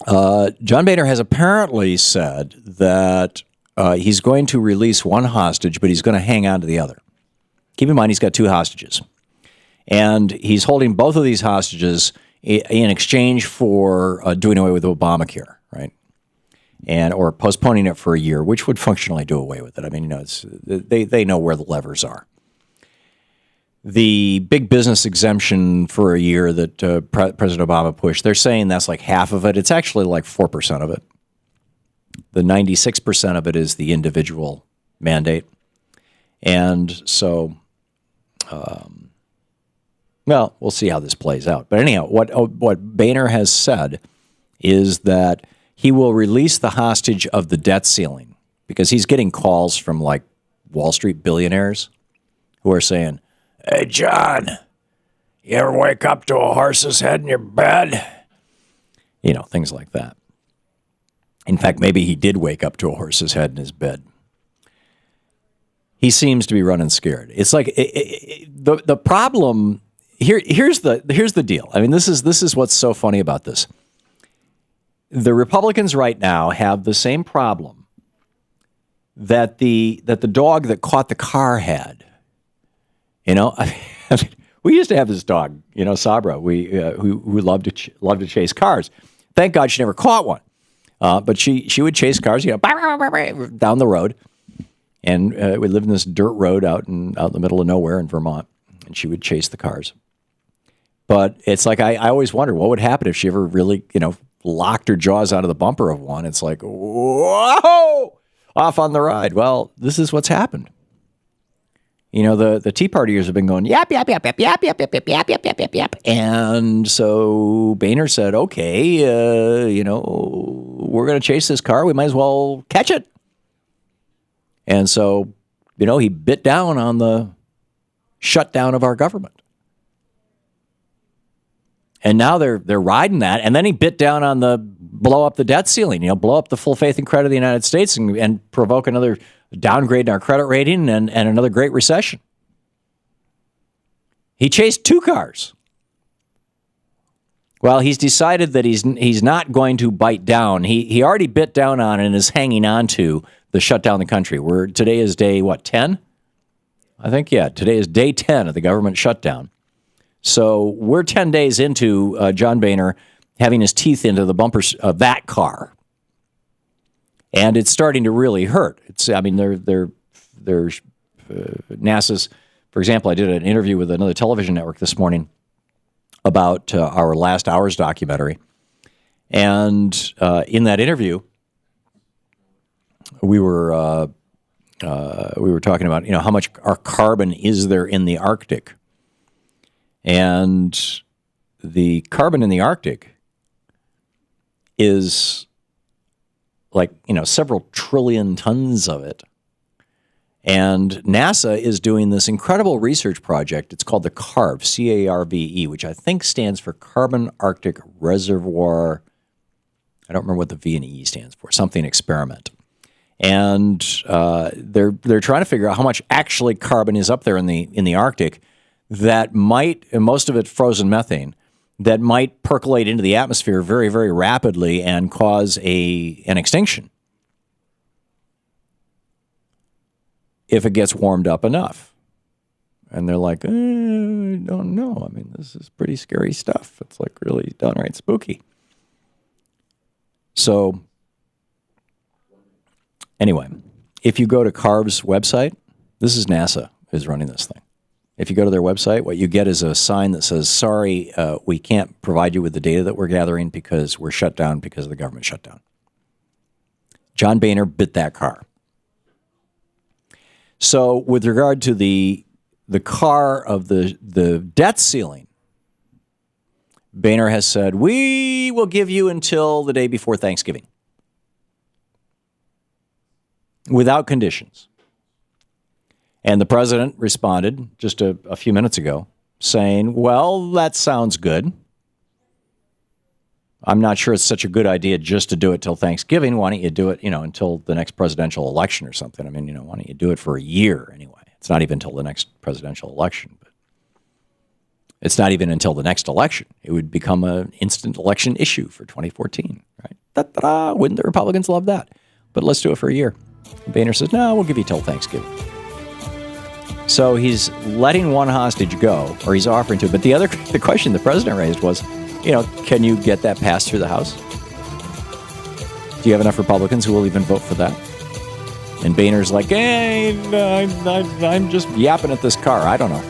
John Boehner has apparently said that he's going to release one hostage, but he's going to hang on to the other. Keep in mind, he's got two hostages. And he's holding both of these hostages in exchange for doing away with Obamacare, right? Or postponing it for a year, which would functionally do away with it. I mean, they know where the levers are. The big business exemption for a year that President Obama pushed, they're saying that's like half of it. It's actually like 4% of it. The 96% of it is the individual mandate. And so, well, we'll see how this plays out. But anyhow, what Boehner has said is that he will release the hostage of the debt ceiling because he's getting calls from like Wall Street billionaires who are saying, "Hey, John, you ever wake up to a horse's head in your bed?" You know, things like that. In fact, maybe he did wake up to a horse's head in his bed. He seems to be running scared. It's like the problem here. Here's the deal. I mean, this is what's so funny about this. The Republicans right now have the same problem that the dog that caught the car had. You know, we used to have this dog, you know, Sabra, who loved to chase cars. Thank God she never caught one, but she would chase cars, you know, down the road. And we lived in this dirt road out in the middle of nowhere in Vermont, and she would chase the cars. But it's like I always wondered what would happen if she ever really, you know, locked her jaws out of the bumper of one. It's like, whoa, off on the ride. Well, this is what's happened. You know, the Tea Partiers have been going, yap, yap, yap, yap, yap, yap, yap, yap, yap, yap, yap, yap, yap. And so Boehner said, okay, you know, we're going to chase this car. We might as well catch it. And so, you know, he bit down on the shutdown of our government. And now they're riding that. And then he bit down on the blow up the debt ceiling, you know, blow up the full faith and credit of the United States and provoke another downgrade in our credit rating and another great recession. He chased two cars. Well, he's decided that he's not going to bite down. He already bit down on and is hanging on to the shutdown the country. Today is day, 10? I think, yeah, today is day 10 of the government shutdown. So we're 10 days into John Boehner having his teeth into the bumpers of that car. And it's starting to really hurt. I mean, NASA's, for example, I did an interview with another television network this morning about our Last Hours documentary. And in that interview, we were talking about, you know, how much our carbon is there in the Arctic. And the carbon in the Arctic is like, you know, several trillion tons of it. And NASA is doing this incredible research project. It's called the CARVE, C-A-R-V-E, which I think stands for Carbon Arctic Reservoir. I don't remember what the V and E stands for, something experiment. And they're trying to figure out how much actually carbon is up there in the Arctic that might, and most of it frozen methane, that might percolate into the atmosphere very, very rapidly and cause an extinction if it gets warmed up enough. And they're like, I don't know. I mean, this is pretty scary stuff. It's like really downright spooky. So anyway, if you go to CARVE's website, this is NASA is running this thing. If you go to their website, what you get is a sign that says, sorry, we can't provide you with the data that we're gathering because we're shut down because of the government shutdown. John Boehner bit that car. So with regard to the car of the debt ceiling, Boehner has said, we will give you until the day before Thanksgiving without conditions. And the president responded just a few minutes ago saying, well, that sounds good. I'm not sure it's such a good idea just to do it till Thanksgiving. Why don't you do it, you know, until the next presidential election or something? I mean, you know, why don't you do it for a year anyway? It's not even until the next presidential election. But It's not even until the next election. It would become an instant election issue for 2014, right? Da-da-da. Wouldn't the Republicans love that? But let's do it for a year. Boehner says, no, we'll give you till Thanksgiving. So he's letting one hostage go, or he's offering to. But the question the president raised was, can you get that passed through the House? Do you have enough Republicans who will even vote for that? And Boehner's like, hey, I'm just yapping at this car. I don't know.